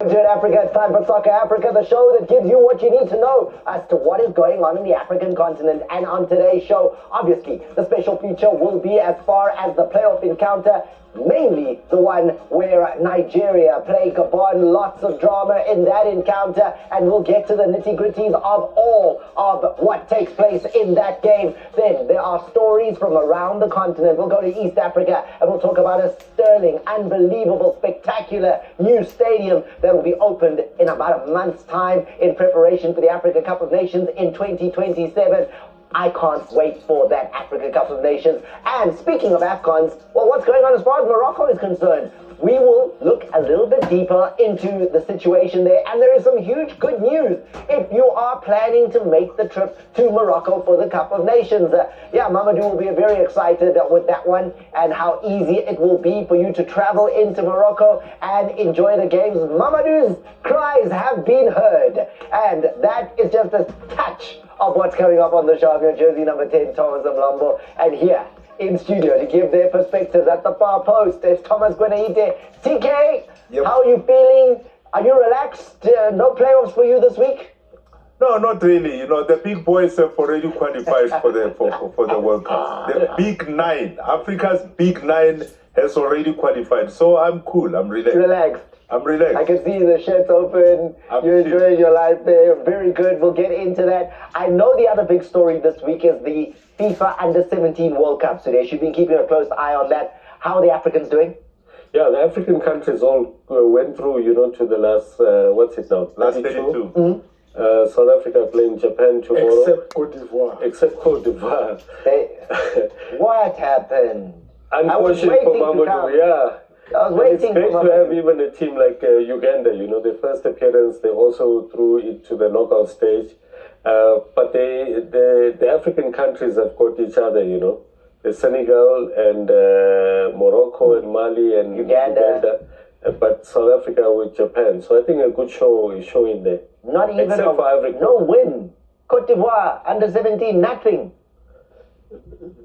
Good Africa, it's time for Soccer Africa, the show that gives you what you need to know as to what is going on in the African continent. And on today's show, obviously, the special feature will be as far as the playoff encounter, mainly the one where Nigeria play Gabon. Lots of drama in that encounter, and we'll get to the nitty-gritties of all of what takes place in that game. Then there are stories from around the continent. We'll go to East Africa, and we'll talk about a sterling, unbelievable, spectacular new stadium that will be opened in about a month's time in preparation for the Africa Cup of Nations in 2027. I can't wait for that Africa Cup of Nations. And speaking of AFCONs, well, what's going on as far as Morocco is concerned? We will look a little bit deeper into the situation there. And there is some huge good news if you are planning to make the trip to Morocco for the Cup of Nations. Mamadou will be very excited with that one and how easy it will be for you to travel into Morocco and enjoy the games. Mamadou's cries have been heard. And that is just a touch of what's coming up on the show. I'm your jersey number 10, Thomas Mlambo. And here in studio to give their perspectives at the far post, there's Thomas Gwenaite. TK, yep. How are you feeling? Are you relaxed? No playoffs for you this week? No, not really. You know, the big boys have already qualified for the World Cup. The big nine, Africa's big nine has already qualified. So I'm cool. I'm relaxed. I'm relaxed. I can see the shirts open. You're enjoying your life there. Very good. We'll get into that. I know the other big story this week is the FIFA Under-17 World Cup. So you've been keeping a close eye on that. How are the Africans doing? Yeah, the African countries all went through, to the last, Last 32. Mm-hmm. South Africa playing Japan tomorrow. Except Cote d'Ivoire. What happened? Unfortunately for Mamadou, yeah. I was waiting it's great to have even a team like Uganda, the first appearance, they also threw it to the knockout stage. But the African countries have got each other, the Senegal and Morocco and Mali and Uganda, but South Africa with Japan. So I think a good show is showing there. Not even no win. Cote d'Ivoire, Under-17, nothing.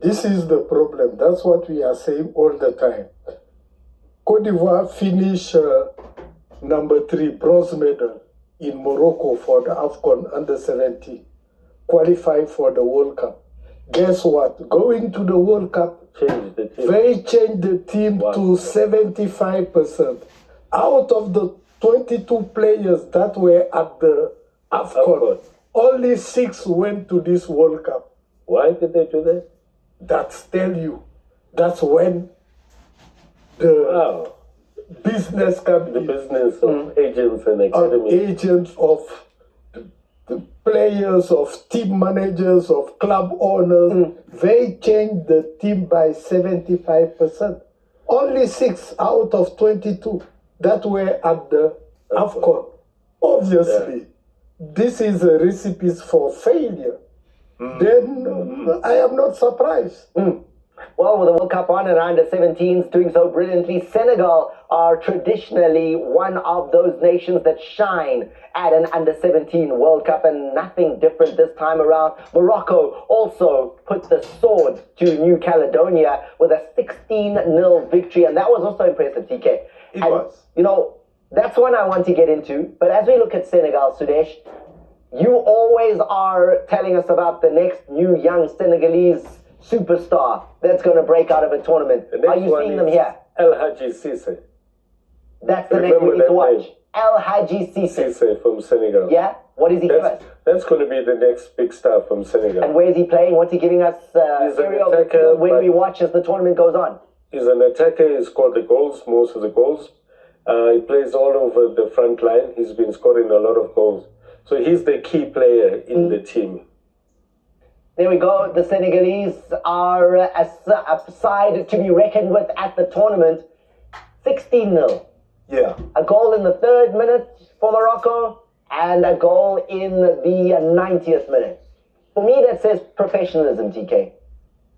This is the problem. That's what we are saying all the time. Cote d'Ivoire finished number 3 bronze medal in Morocco for the AFCON Under-17, qualifying for the World Cup. Guess what? Going to the World Cup, they changed the team to 75%. Out of the 22 players that were at the AFCON, only 6 went to this World Cup. Why did they do that? That's tell you. That's when the business company, the business of agents and academies, agents of the players, of team managers, of club owners, they changed the team by 75%. Only 6 out of 22 that were at the AFCON. Obviously, this is a recipe for failure. Then I am not surprised. Well, with the World Cup on and Under-17s doing so brilliantly, Senegal are traditionally one of those nations that shine at an Under-17 World Cup, and nothing different this time around. Morocco also put the sword to New Caledonia with a 16-0 victory, and that was also impressive, TK. It was. That's one I want to get into, but as we look at Senegal, Sudesh, you always are telling us about the next new young Senegalese superstar that's going to break out of a tournament. Are you seeing them here? El Hadji Cisse. That's the name we need to watch. El Hadji Cisse. Cisse from Senegal. Yeah? What does he give us? That's going to be the next big star from Senegal. And where is he playing? What's he giving us when we watch as the tournament goes on? He's an attacker. He scored the goals, most of the goals. He plays all over the front line. He's been scoring a lot of goals. So he's the key player in the team. There we go. The Senegalese are a side to be reckoned with at the tournament. 16-0. Yeah. A goal in the 3rd minute for Morocco and a goal in the 90th minute. For me, that says professionalism, TK.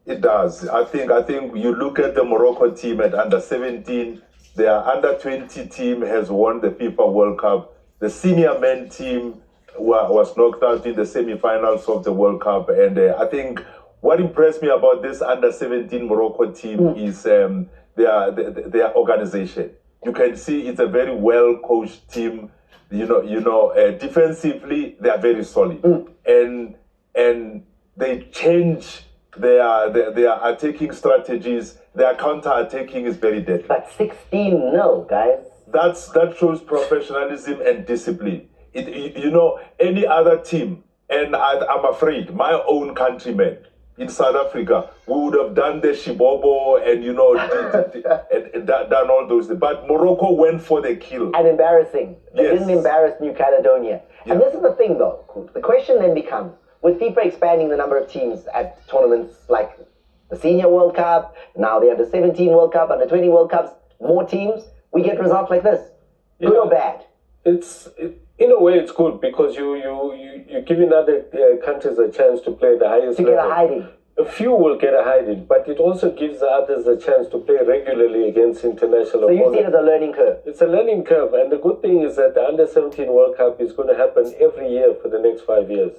It does. I think you look at the Morocco team at Under-17, their Under-20 team has won the FIFA World Cup. The senior men team was knocked out in the semi-finals of the World Cup. And I think what impressed me about this Under-17 Morocco team is their organization. You can see it's a very well coached team. Defensively they are very solid, and they change their attacking strategies. Their counter-attacking is very deadly. But 16-0, guys. That shows professionalism and discipline. Any other team, and I'm afraid my own countrymen in South Africa, we would have done the shibobo and and done all those things. But Morocco went for the kill. And embarrassing. They Yes. didn't embarrass New Caledonia. Yeah. And this is the thing, though. The question then becomes, with FIFA expanding the number of teams at tournaments like the Senior World Cup, now they have the 17 World Cup and the 20 World Cups, more teams, we get results like this. Good or bad? In a way, it's good because you're giving other countries a chance to play the highest To level. get a hiding. A few will get a hiding, but it also gives the others a chance to play regularly against international So you opponents. see it as a learning curve. It's a learning curve, and the good thing is that the Under-17 World Cup is going to happen every year for the next 5 years,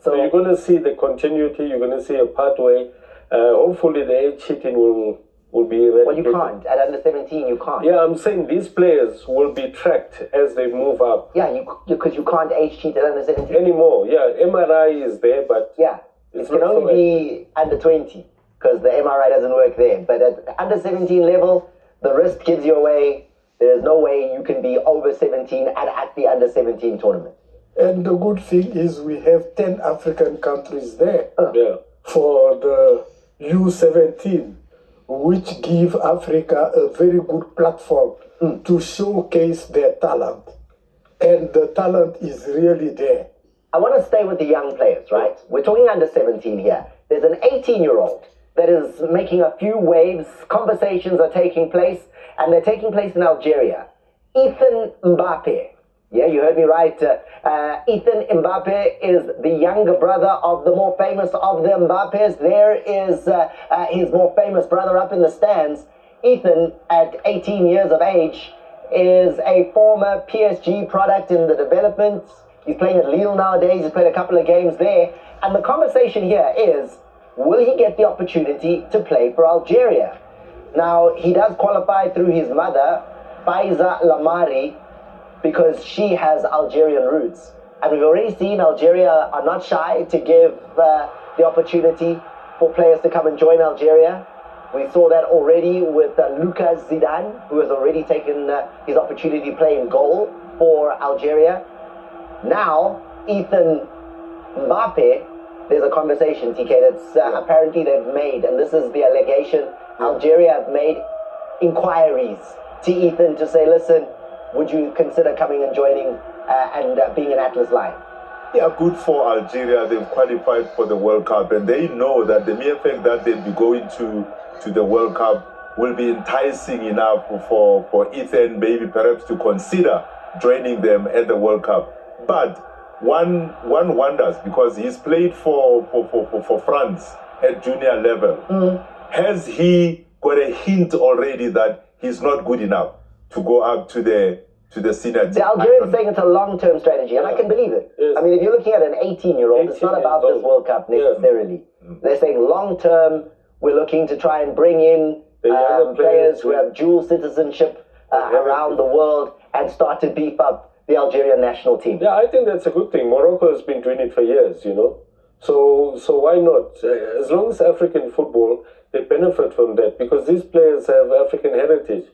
So you're going to see the continuity, you're going to see a pathway. Hopefully the age cheating will be eradicated. Well, you can't. At under 17, you can't. Yeah, I'm saying these players will be tracked as they move up. Yeah, because you can't age cheat at under 17. Anymore, yeah. MRI is there, but Yeah, it can only be under 20 because the MRI doesn't work there. But at under 17 level, the wrist gives you away. There's no way you can be over 17 at the under 17 tournament. And the good thing is we have 10 African countries there yeah. for the U-17, which give Africa a very good platform to showcase their talent. And the talent is really there. I want to stay with the young players, right? We're talking under 17 here. There's an 18-year-old that is making a few waves. Conversations are taking place, and they're taking place in Algeria. Ethan Mbappe. Yeah, you heard me right. Ethan Mbappe is the younger brother of the more famous of the Mbappes. There is his more famous brother up in the stands. Ethan, at 18 years of age, is a former PSG product in the development. He's playing at Lille nowadays. He's played a couple of games there. And the conversation here is, will he get the opportunity to play for Algeria? Now, he does qualify through his mother, Faiza Lamari, because she has Algerian roots. And we've already seen Algeria are not shy to give the opportunity for players to come and join Algeria. We saw that already with Lucas Zidane, who has already taken his opportunity to play in goal for Algeria. Now, Ethan Mbappe, there's a conversation, TK, that's apparently they've made, and this is the allegation. Algeria have made inquiries to Ethan to say, listen, would you consider coming and joining and being an Atlas Lion? Yeah, good for Algeria. They've qualified for the World Cup, and they know that the mere fact that they'll be going to the World Cup will be enticing enough for Ethan maybe perhaps to consider joining them at the World Cup. But one wonders, because he's played for France at junior level. Has he got a hint already that he's not good enough to go up to the senior team? The Algerians saying it's a long-term strategy, and I can believe it. Yes. I mean, if you're looking at an 18-year-old, it's not about this World Cup necessarily. They're saying long-term, we're looking to try and bring in players who have dual citizenship around the world and start to beef up the Algerian national team. Yeah, I think that's a good thing. Morocco has been doing it for years, So why not? As long as African football, they benefit from that because these players have African heritage.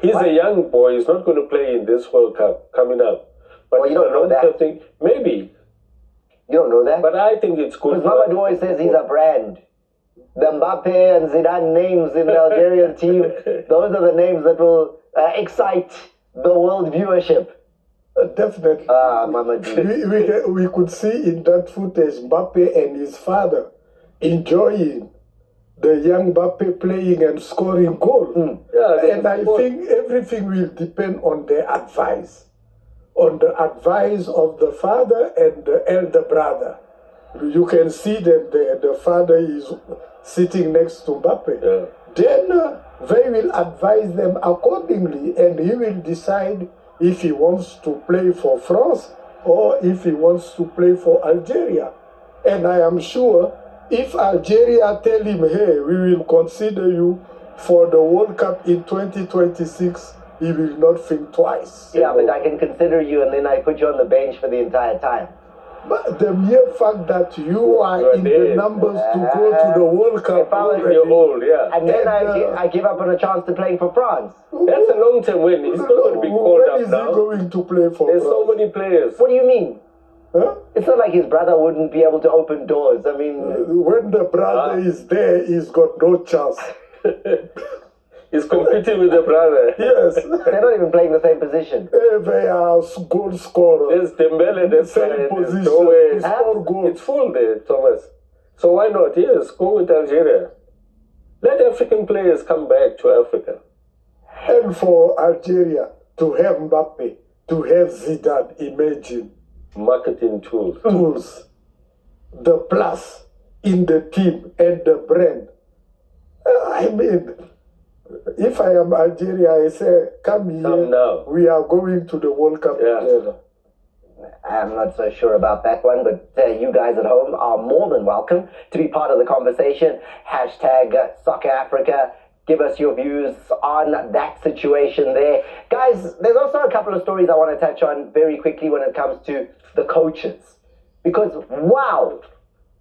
He's a young boy. He's not going to play in this World Cup coming up. But Well, you don't know that. Thing, maybe. You don't know that? But I think it's good. Because Mamadou always says he's a brand. The Mbappe and Zidane names in the Algerian team, those are the names that will excite the world viewership. Definitely. Mamadou. We could see in that footage Mbappe and his father enjoying the young Mbappe playing and scoring goal. Yeah, and I think everything will depend on their advice, on the advice of the father and the elder brother. You can see that the father is sitting next to Mbappe. Yeah. Then they will advise them accordingly, and he will decide if he wants to play for France or if he wants to play for Algeria. And I am sure if Algeria tell him, hey, we will consider you for the World Cup in 2026, he will not think twice. Yeah, but I can consider you and then I put you on the bench for the entire time. But the mere fact that you are in the numbers to go to the World Cup If I was- already, You're old, yeah. And then I give up on a chance to playing for France. That's a long-term win. He's not going to be called when up is now. he going to play for There's so France? many players. What do you mean? Huh? It's not like his brother wouldn't be able to open doors. I mean, When the brother is there, he's got no chance. He's competing with the brother. Yes. they're not even playing the same position. They are goal scorers. There's Dembele, there's Same position no way. to score goals. It's full there, Thomas. So why not? Yes, go with Algeria. Let African players come back to Africa. And for Algeria to have Mbappe, to have Zidane, imagine Marketing tools. tools, the plus in the team and the brand. I mean, if I am Algeria, I say, come here, Come now. we are going to the World Cup Yeah. together. I'm not so sure about that one, but you guys at home are more than welcome to be part of the conversation. Hashtag Soccer Africa. Give us your views on that situation there. Guys, there's also a couple of stories I want to touch on very quickly when it comes to the coaches. Because, wow,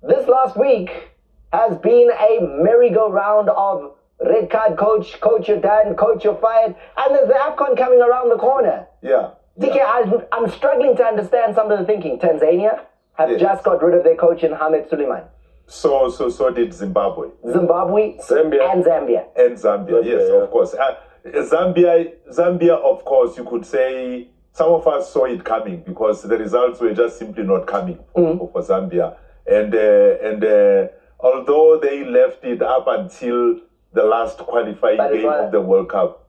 this last week has been a merry-go-round of red card coach, coach you're done, coach you're fired, and there's the AFCON coming around the corner. Yeah. TK, I'm struggling to understand some of the thinking. Tanzania have Yes. just got rid of their coach in Hamed Suleiman. So did Zimbabwe Zimbabwe Zambia. and Zambia. and Zambia. Yes, yeah. of course. Zambia, of course, you could say some of us saw it coming because the results were just simply not coming for Zambia. And although they left it up until the last qualifying But it game was- of the World Cup,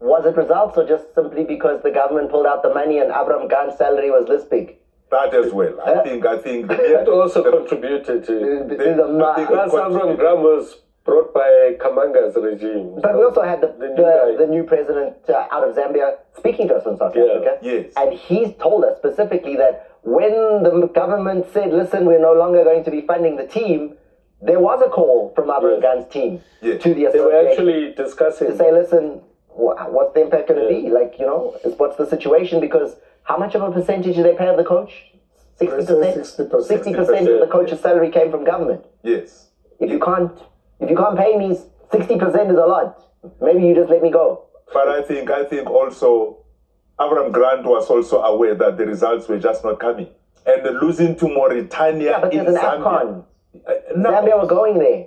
Was it results or just simply because the government pulled out the money and Abraham Ghan's salary was this big? that as well. I think That also contributed to. This is a I think Plus, Avram Graham was brought by Kamanga's regime. But we also had The new guy. the new president out of Zambia speaking to us on South Yeah. Africa. Yes. And he's told us specifically that when the government said, listen, we're no longer going to be funding the team, there was a call from Abraham Yes. Ghan's team Yes. to the They were association actually discussing. to say, listen, what's the impact going to be? Like, what's the situation? Because how much of a percentage do they pay of the coach? 60%? 60%. 60% of the coach's salary came from government. yes. If you can't pay me, 60% is a lot. Maybe you just let me go. But I think also Avram Grant was also aware that the results were just not coming. And losing to Mauritania Yeah, but in there's an Zambia. AFCON. No, Zambia were going there.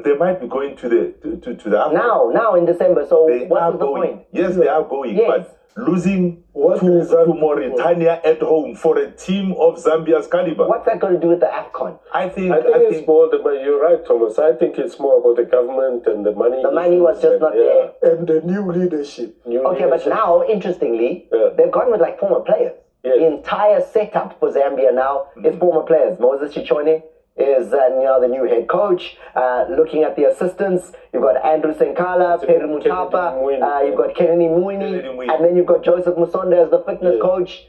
they might be going to the AFCON. Now in December. So They what are was the going. point? Yes, they are going. Yes. But losing What to result- Mauritania at home for a team of Zambia's caliber. What's that got to do with the AFCON? I think it's more the money. You're right, Thomas. I think it's more about the government and the money. The money was issues just and- not yeah. there. And the new leadership. New Okay, but leadership. now, interestingly, Yeah. they've gone with like former players. Yes. The entire setup for Zambia now is former players. Moses Chichone is the new head coach. Looking at the assistants, you've got Andrew Senkala, Peri Mutapa, Kennedy Mwini. you've got Kennedy Mwini, Kennedy Mwini. and then you've got Joseph Musonda as the fitness Yeah. coach.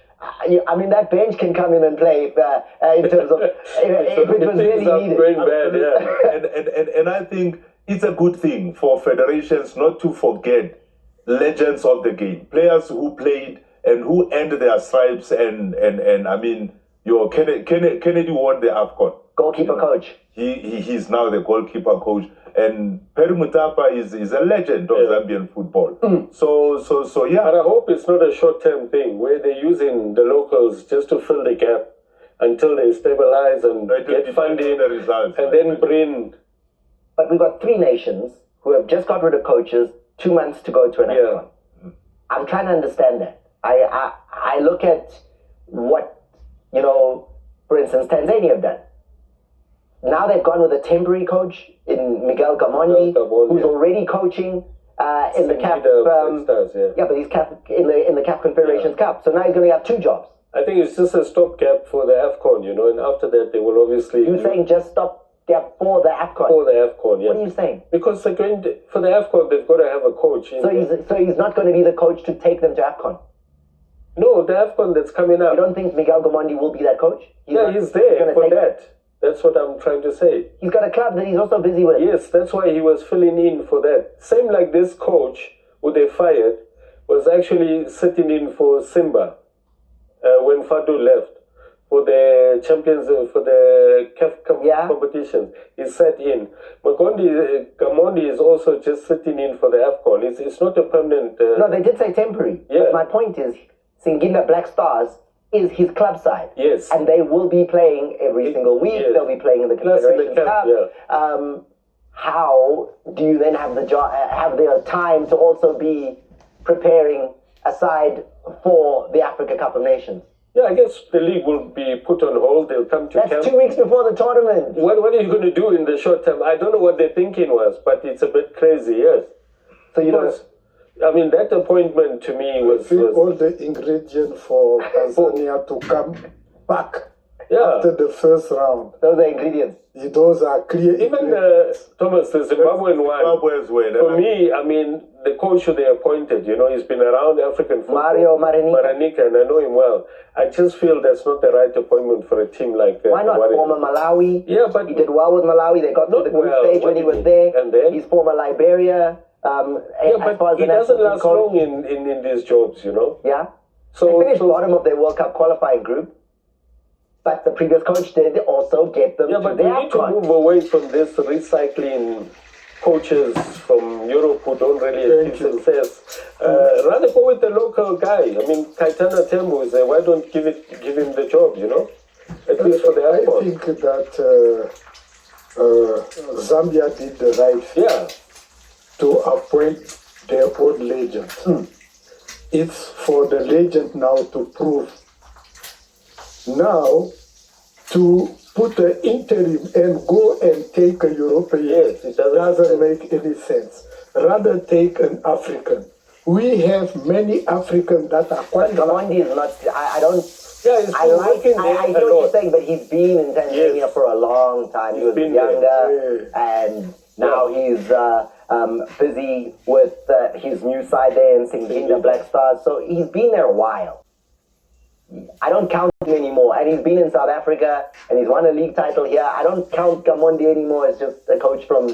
I mean, that bench can come in and play in terms of if it was Things really are needed. going bad, yeah. and I think it's a good thing for federations not to forget legends of the game, players who played and who earned their stripes. And I mean, your Kennedy won the AFCON. Goalkeeper coach. He's now the goalkeeper coach, and Peri Mutapa is a legend of Zambian football. So yeah. But I hope it's not a short-term thing where they're using the locals just to fill the gap until they stabilize and Right, get depending funding, on the results. and then bring. But we've got three nations who have just got rid of coaches, 2 months to go to an Yeah. AFCON. I'm trying to understand that. I look at what, for instance, Tanzania have done. Now they've gone with a temporary coach in Miguel Gamondi, Miguel Gamondi, who's yeah. already coaching in the CAF. Leader of Black Stars, yeah. Yeah, but he's in the CAF Confederations Cup. So now he's going to have 2 jobs. I think it's just a stopgap for the AFCON, and after that they will obviously. You're saying just stop there for the AFCON. for the AFCON, yeah. What are you saying? Because they're going for the AFCON, they've got to have a coach. So he's not going to be the coach to take them to AFCON. No, the AFCON that's coming up. You don't think Miguel Gamondi will be that coach? He's there gonna for take- that. That's what I'm trying to say. He's got a club that he's also busy with. Yes, that's why he was filling in for that. Same like this coach who they fired. was actually sitting in for Simba when Fadu left for the champions for the CAF competitions. He sat in. Gamondi is also just sitting in for the AFCON. It's not a permanent. No, they did say temporary. Yeah. But my point is, Singida Black Stars is his club side. Yes. And they will be playing every single week. Yes. They'll be playing in the Confederation Cup. Yeah. How do you then have the time to also be preparing a side for the Africa Cup of Nations? Yeah, I guess the league will be put on hold. They'll come to camp. That's 2 weeks before the tournament. What are you going to do in the short term? I don't know what their thinking was, but it's a bit crazy, yes. So you don't... I mean, that appointment to me was all the ingredients for Tanzania to come back after the first round. Those are ingredients. Those are clear. Even Thomas, the Zimbabwean one. Zimbabwe's way. For me, I mean, the coach who they appointed, he's been around African football. Mario Maranika, and I know him well. I just feel that's not the right appointment for a team like Why not? Former Malawi. Yeah, but he did well with Malawi. They got to the group stage when he was there. And then he's former Liberia. But he doesn't last long in these jobs, Yeah. So they finished bottom of their World Cup qualifying group. But the previous coach did also get them to but the we need to move away from this recycling coaches from Europe who don't really achieve success. Rather go with the local guy. I mean, Kaitana Tembo is there. Why don't give him the job, At least for the AFCON. I think that Zambia did the right thing to appoint their own legend. It's for the legend now to prove. Now, to put an interim and go and take a European it doesn't make any sense. Rather take an African. We have many Africans that are quite... Gamondi is not... I don't... Yeah, I hear what you're saying, but he's been in Tanzania for a long time. He was younger, and now he's busy with his new side there in Singida Black Stars. So he's been there a while. I don't count him anymore. And he's been in South Africa, and he's won a league title here. I don't count Gamondi anymore as just a coach from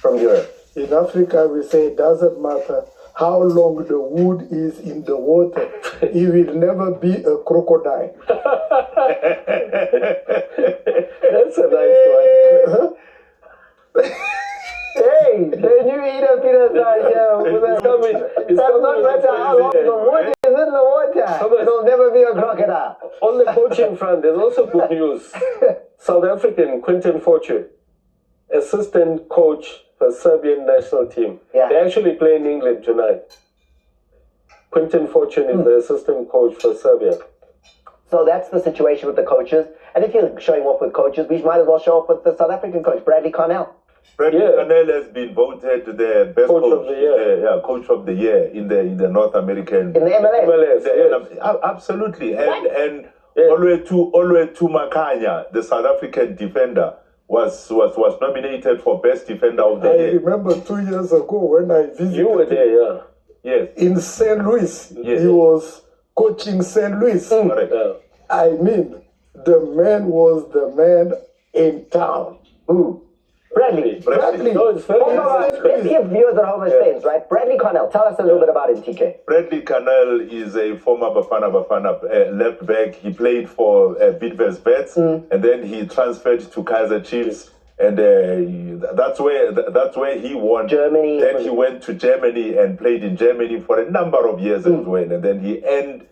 Europe. In Africa, we say it doesn't matter how long the wood is in the water. It will never be a crocodile. That's a nice one. Hey, then you eat a peanut It's coming. It doesn't matter how long the wood is in the water. It'll never be a crocodile. On the coaching front, there's also good news. South African Quinton Fortune, assistant coach for Serbian national team. Yeah. They actually play in England tonight. Quinton Fortune is the assistant coach for Serbia. So that's the situation with the coaches. And if you're showing off with coaches, we might as well show off with the South African coach, Bradley Cornell. Bradley Cornell has been voted the best coach of the year. coach of the year in the North American. In the MLS. Absolutely. And Olwe Tumakanya, the South African defender, was nominated for best defender of the year. I remember 2 years ago when I visited. You were there, Yes. In St. Louis. Yes. He was coaching St. Louis. Correct. I mean, the man was the man in town. Bradley. No, it's very Let's give viewers at home a sense, right? Bradley Cornell, tell us a little bit about him, TK. Bradley Cornell is a former Bafana left back. He played for Bidvest Vets, and then he transferred to Kaizer Chiefs, and that's where he won. Germany. Then he went to Germany and played in Germany for a number of years as well, and then he ended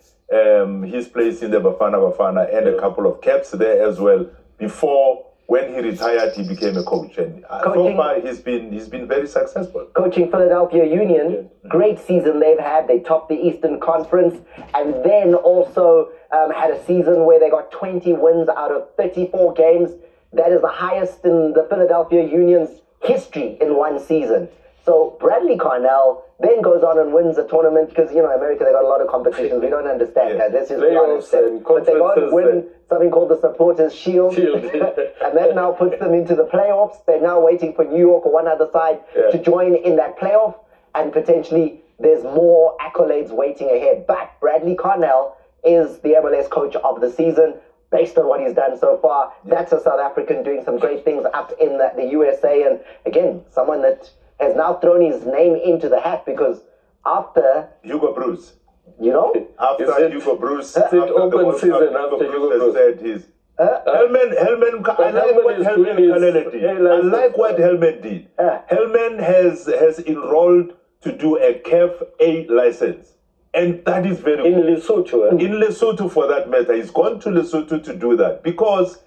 his place in the Bafana and a couple of caps there as well before. When he retired, he became a coach, and so far he's been very successful. Coaching Philadelphia Union, great season they've had. They topped the Eastern Conference, and then also had a season where they got 20 wins out of 34 games. That is the highest in the Philadelphia Union's history in one season. So Bradley Cornell then goes on and wins a tournament because, America, they got a lot of competitions. We don't understand that. This is but they go and win something called the Supporters Shield. And that now puts them into the playoffs. They're now waiting for New York or one other side to join in that playoff. And potentially there's more accolades waiting ahead. But Bradley Cornell is the MLS coach of the season. Based on what he's done so far, that's a South African doing some great things up in the USA. And again, someone that has now thrown his name into the hat because after, Hugo Bruce. you know? After Hugo Bruce, after the open World season Cup, after Hugo has Bruce. said his. Helman, I like what is Helman doing his Kalele did. A I license. like what Helman did. Helman has enrolled to do a CAF A license. And that is very In good. Lesotho. In Lesotho, for that matter. He's gone to Lesotho to do that because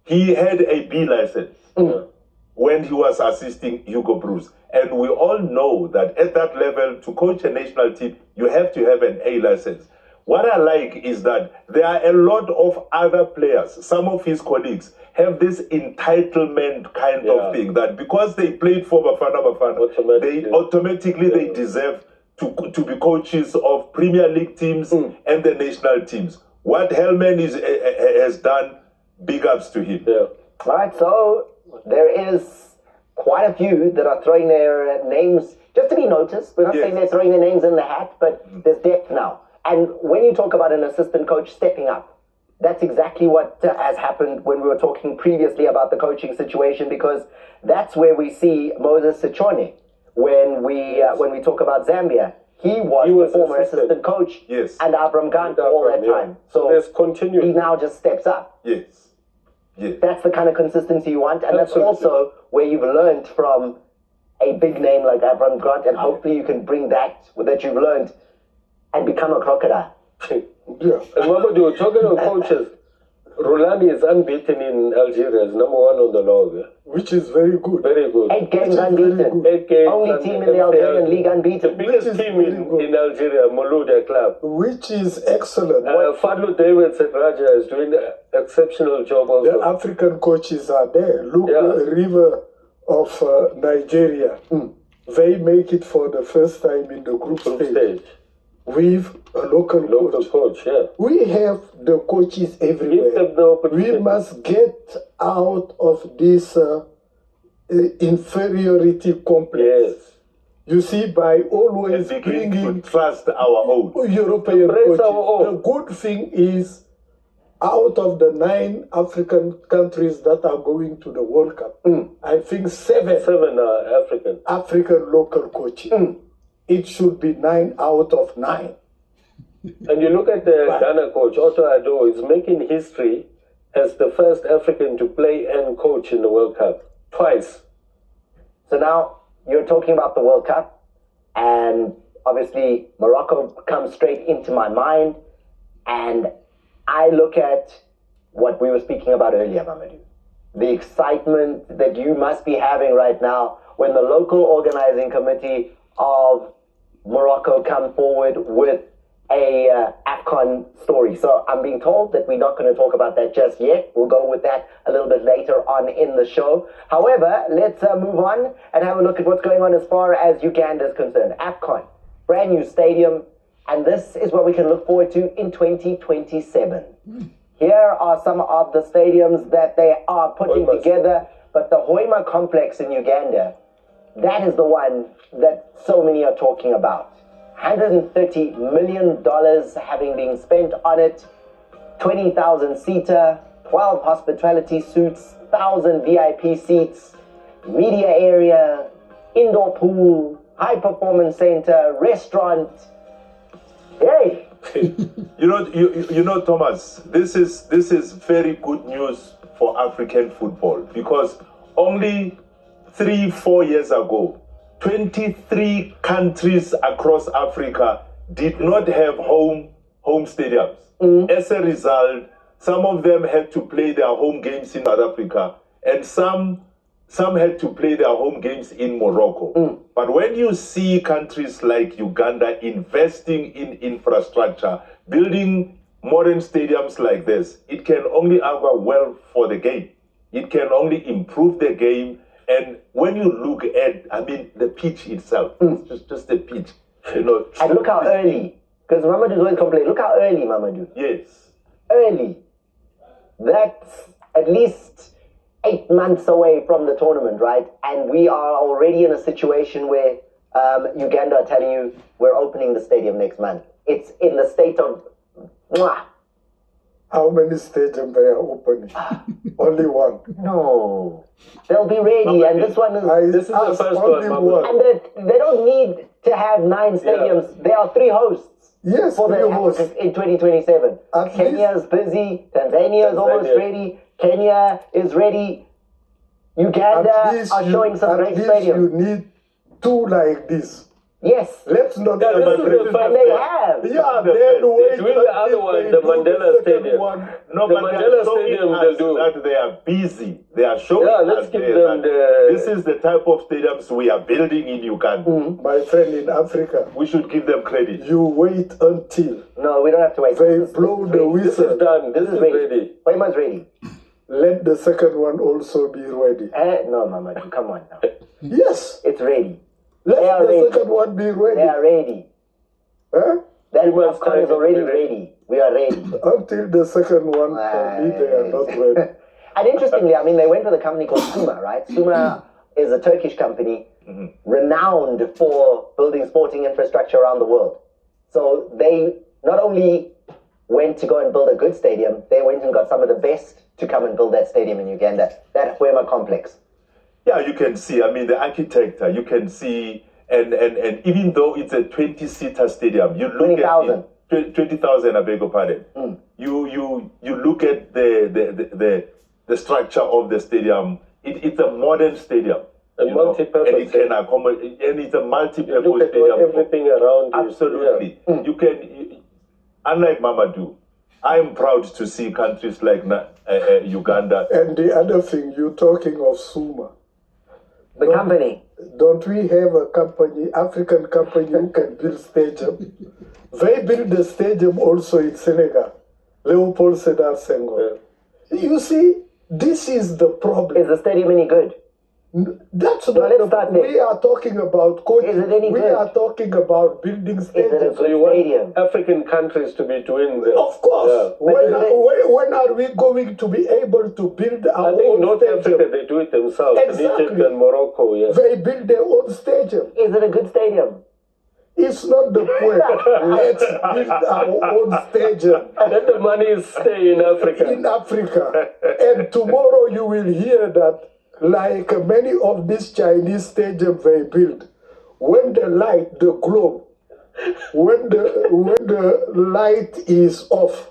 he had a B license when he was assisting Hugo Bruce. And we all know that at that level, to coach a national team, you have to have an A license. What I like is that there are a lot of other players, some of his colleagues, have this entitlement kind of thing that because they played for Bafana, they automatically deserve to be coaches of Premier League teams and the national teams. What Helman has done, big ups to him. Yeah. All right, so there is quite a few that are throwing their names just to be noticed. We're not saying they're throwing their names in the hat, but there's depth now. And when you talk about an assistant coach stepping up, that's exactly what has happened when we were talking previously about the coaching situation, because that's where we see Moses Sichone when we talk about Zambia. He was the former assistant coach and Abram Khan for all that time. So there's continuity. He now just steps up. Yes. Yes. That's the kind of consistency you want, and that's also where you've learned from a big name like Abram Grant, and hopefully you can bring that you've learned and become a crocodile. And Mamadou, talking of coaches, Rolani is unbeaten in Algeria, is number one on the log. Which is very good. Very good. 8 games unbeaten. 8 games. Only team in the Algerian league unbeaten. The biggest team in Algeria, Mouloudia club. Which is excellent. Fadlu Davids at Raja is doing an exceptional job also. The African coaches are there. Look, River of Nigeria. They make it for the first time in the group stage. With a local coach. We have the coaches everywhere. Give them the opportunity. We must get out of this inferiority complex. Yes. You see, by always bringing to trust our own European coaches, the good thing is, out of the 9 African countries that are going to the World Cup, I think 7 are African local coaches. It should be 9 out of 9. And you look at the Ghana coach, Otto Addo, is making history as the first African to play and coach in the World Cup. Twice. So now you're talking about the World Cup, and obviously Morocco comes straight into my mind, and I look at what we were speaking about earlier, Mamadou. The excitement that you must be having right now when the local organizing committee of Morocco come forward with a AFCON story. So I'm being told that we're not going to talk about that just yet. We'll go with that a little bit later on in the show. However, let's move on and have a look at what's going on as far as Uganda is concerned. AFCON, brand new stadium, and this is what we can look forward to in 2027. Here are some of the stadiums that they are putting together, but the Hoima complex in Uganda, that is the one that so many are talking about. $130 million having been spent on it, 20,000 seater, 12 hospitality suites, 1,000 VIP seats, media area, indoor pool, high performance center, restaurant. Hey! You know, Thomas, this is very good news for African football, because only 3-4 years ago, 23 countries across Africa did not have home stadiums. As a result, some of them had to play their home games in South Africa, and some had to play their home games in Morocco. But when you see countries like Uganda investing in infrastructure, building modern stadiums like this, it can only augur well for the game. It can only improve the game. And when you look at, the pitch itself, it's just the pitch, And look how early, because Mamadou's always complaining, look how early, Mamadou. Yes. Early. That's at least 8 months away from the tournament, right? And we are already in a situation where Uganda are telling you we're opening the stadium next month. It's in the state of... How many stadiums they are opening? Only one. No. They'll be ready, and this one is... This is the first one. And they don't need to have 9 stadiums. There are 3 hosts. Yes, For the Africa in 2027. Kenya is busy. Tanzania is almost ready. Kenya is ready. Uganda are showing some great stadiums. You need 2 like this. Yes. Let's not. Yeah, and they have. Yeah, then wait. Doing the other one, the Mandela Stadium. No, the but Mandela they are showing Stadium us they'll do. that they are busy. They are showing let's us give there them that this is the type of stadiums we are building in Uganda. My friend, in Africa, We should give them credit. you wait until No, we don't have to wait. they blow the This is whistle. done. This is ready. Wayman's ready. Let the second one also be ready. No, Mama, come on now. Yes, It's ready. let They are the ready. second one be ready. They are ready. Huh? That You must AFCON is time it, already be ready. ready. We are ready. Until the second one, for me, they are not ready. And interestingly, I mean, they went with a company called Suma, right? Suma is a Turkish company renowned for building sporting infrastructure around the world. So they not only went to go and build a good stadium, they went and got some of the best to come and build that stadium in Uganda, that Hwema complex. Yeah, you can see. I mean, the architecture. You can see, and even though it's a 20-seater stadium, you look 20,000. at 20,000. I beg your pardon. You look at the structure of the stadium. It's a modern stadium. A you know, multi-purpose and it can stadium. accommodate, and it's a multi-purpose Look at stadium. everything around you. Absolutely. You can, unlike Mamadou, I'm proud to see countries like Uganda. And the other thing, you're talking of Suma. The company. Don't we have a company, African company, who can build stadium? They build the stadium also in Senegal. Leopold Sedar Senghor. You see, this is the problem. Is the stadium any good? That's not let's the start there. We are talking about coaching. Is it any We good? are talking about building Is it a stadiums. So you good want stadium? African countries to be doing this? Of course. Yeah. When are we going to be able to build our I think own North stadium? Africa, they do it themselves. Exactly. In Egypt and Morocco, yes. They build their own stadium. Is it a good stadium? It's not the point. Let's build our own stadium Let the money stay in Africa. in Africa. And tomorrow you will hear that, like many of these Chinese stadiums they build, when the light, the globe, when the light is off,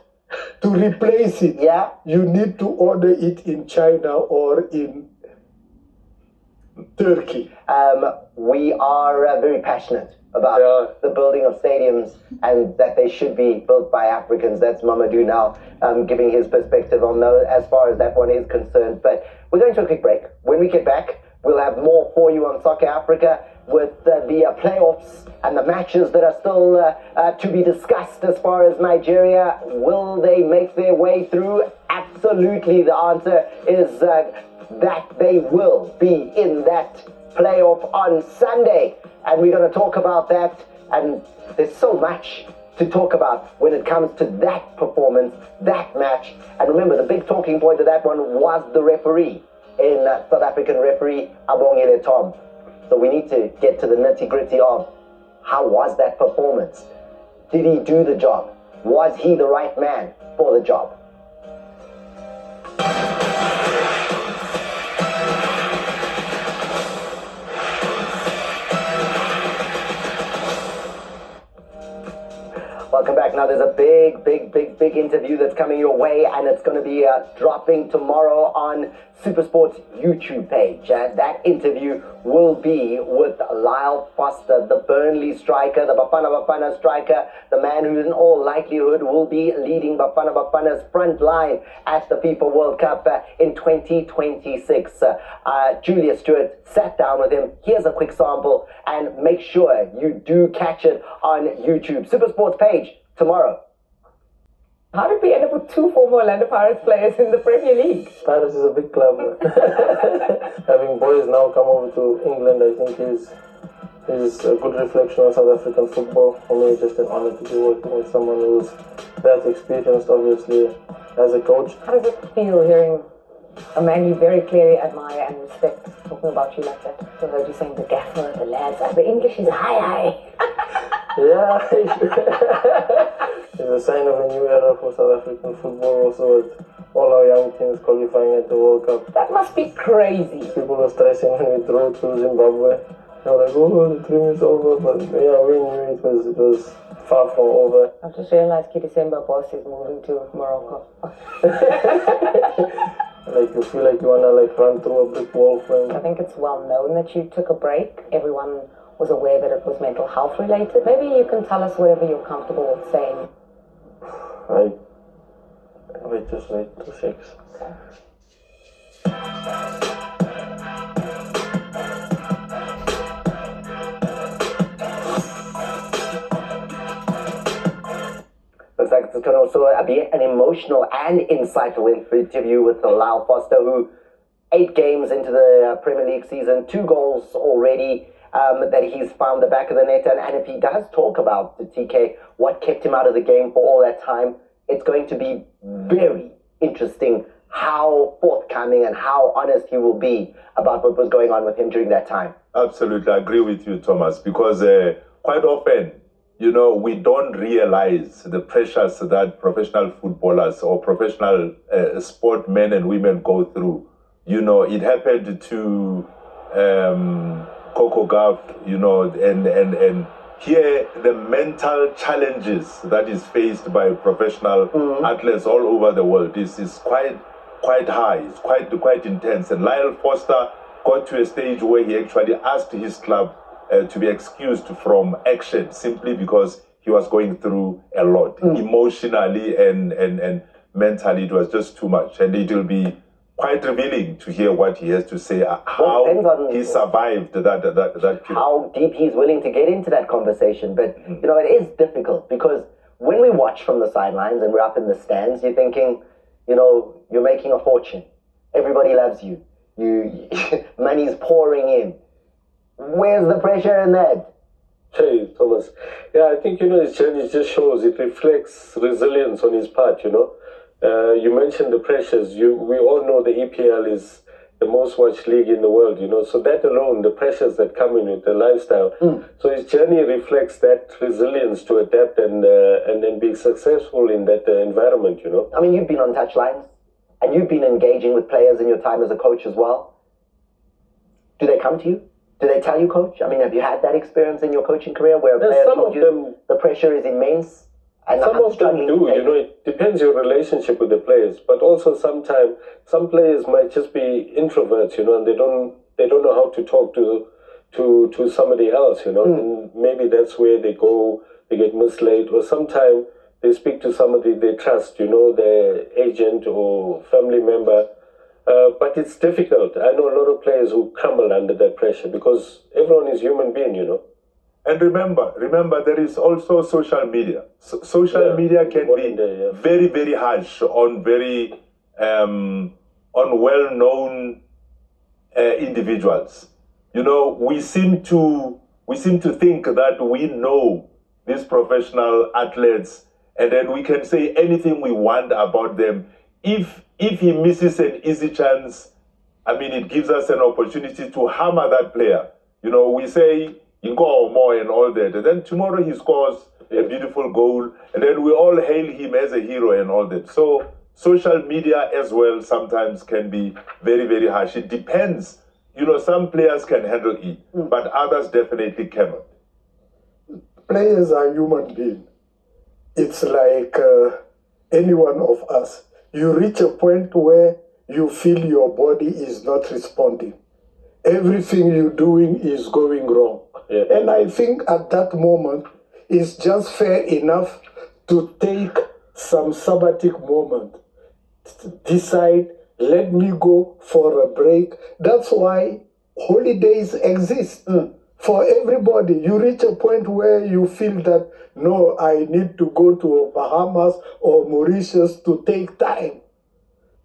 to replace it, Yeah. you need to order it in China or in Turkey. We are very passionate about the building of stadiums and that they should be built by Africans. That's Mamadou now giving his perspective on those as far as that one is concerned. But we're going to a quick break. When we get back, we'll have more for you on Soccer Africa with the playoffs and the matches that are still to be discussed as far as Nigeria. Will they make their way through? Absolutely. The answer is that they will be in that playoff on Sunday. And we're going to talk about that. And there's so much to talk about when it comes to that performance, that match. And remember, the big talking point of that one was the referee in South African referee Abongile Tom. So we need to get to the nitty-gritty of how was that performance? Did he do the job? Was he the right man for the job? Welcome back. Now there's a big interview that's coming your way, and it's going to be dropping tomorrow on Supersport's YouTube page. That interview will be with Lyle Foster, the Burnley striker, the Bafana striker, the man who in all likelihood will be leading Bafana's front line at the FIFA World Cup in 2026. Julia Stewart sat down with him. Here's a quick sample, and make sure you do catch it on YouTube. Supersport's page tomorrow. How did we end up with 2 former Orlando Pirates players in the Premier League? Paris is a big club. Having boys now come over to England, I think is a good reflection of South African football. For me, it's just an honor to be working with someone who's that experienced, obviously, as a coach. How does it feel hearing a man you very clearly admire and respect talking about you like that? I heard you saying the gaffer, the lads, the English is high. Yeah, it's a sign of a new era for South African football, also with all our young teams qualifying at the World Cup. That must be crazy. People were stressing when we drove to Zimbabwe. They were like, oh, the 3 minutes over, but yeah, we knew it was far from over. I've just realized December boss is moving to Morocco. Like you feel like you wanna like run through a brick wall. I think it's well known that you took a break. Everyone was aware that it was mental health related. Maybe you can tell us whatever you're comfortable with saying. Wait 2 seconds. Looks like it's going to also be an emotional and insightful interview with Lyle Foster, who 8 games into the Premier League season, 2 goals already that he's found the back of the net. And if he does talk about the TK, what kept him out of the game for all that time, it's going to be very interesting how forthcoming and how honest he will be about what was going on with him during that time. Absolutely, I agree with you, Thomas, because quite often, we don't realize the pressures that professional footballers or professional sportmen and women go through. It happened to Coco Gauff, and here the mental challenges that is faced by professional athletes all over the world is quite high. It's quite intense. And Lyle Foster got to a stage where he actually asked his club to be excused from action simply because he was going through a lot emotionally and mentally. It was just too much, and it will be quite revealing to hear what he has to say, how he survived that period. How deep he's willing to get into that conversation. But it is difficult because when we watch from the sidelines and we're up in the stands, you're thinking, you're making a fortune, everybody loves you, money's pouring in. Where's the pressure in that? Hey, Thomas. Yeah, I think, his journey just shows, it reflects resilience on his part, You mentioned the pressures. We all know the EPL is the most watched league in the world, So that alone, the pressures that come in with the lifestyle. So his journey reflects that resilience to adapt and then be successful in that environment, I mean, you've been on touchlines and you've been engaging with players in your time as a coach as well. Do they come to you? Do they tell you, coach? I mean, have you had that experience in your coaching career where players told you the pressure is immense? And some of them do, it depends your relationship with the players. But also sometimes some players might just be introverts, and they don't know how to talk to somebody else, And maybe that's where they get misled, or sometimes they speak to somebody they trust, their agent or family member. But it's difficult. I know a lot of players who crumble under that pressure because everyone is human being, And remember, there is also social media. Social media can be very, very harsh on very on well-known individuals. We seem to think that we know these professional athletes, and then we can say anything we want about them. If he misses an easy chance, I mean, it gives us an opportunity to hammer that player. We say, you go more and all that. And then tomorrow he scores a beautiful goal. And then we all hail him as a hero and all that. So social media as well sometimes can be very, very harsh. It depends. Some players can handle it, but others definitely cannot. Players are human beings. It's like any one of us. You reach a point where you feel your body is not responding. Everything you're doing is going wrong. Yeah. And I think at that moment, it's just fair enough to take some sabbatic moment. Decide, let me go for a break. That's why holidays exist. For everybody. You reach a point where you feel that, no, I need to go to Bahamas or Mauritius to take time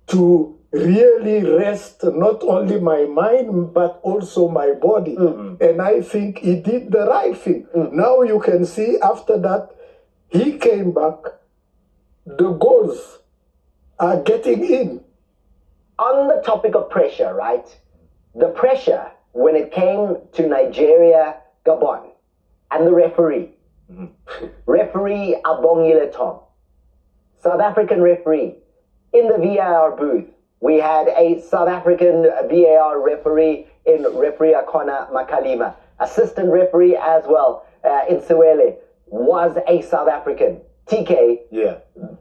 to really rest not only my mind but also my body. And I think he did the right thing. Now you can see after that he came back, the goals are getting in. On the topic of pressure, right? The pressure when it came to Nigeria, Gabon, and the referee. Referee Abongile Tom, South African referee. In the VAR booth, we had a South African VAR referee in referee Akona Makalima. assistant referee as well in Sewele was a South African. TK, Yeah.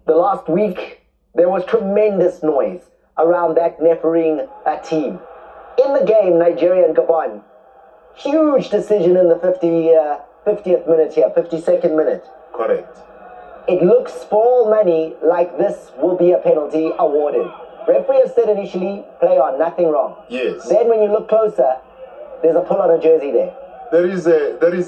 the last week there was tremendous noise around that refereeing team. In the game, Nigeria and Gabon, huge decision in the 50th minute here, 52nd minute. Correct. It looks for all money like this will be a penalty awarded. Referee has said initially, play on, nothing wrong. Yes. Then when you look closer, there's a pull on a jersey there. There is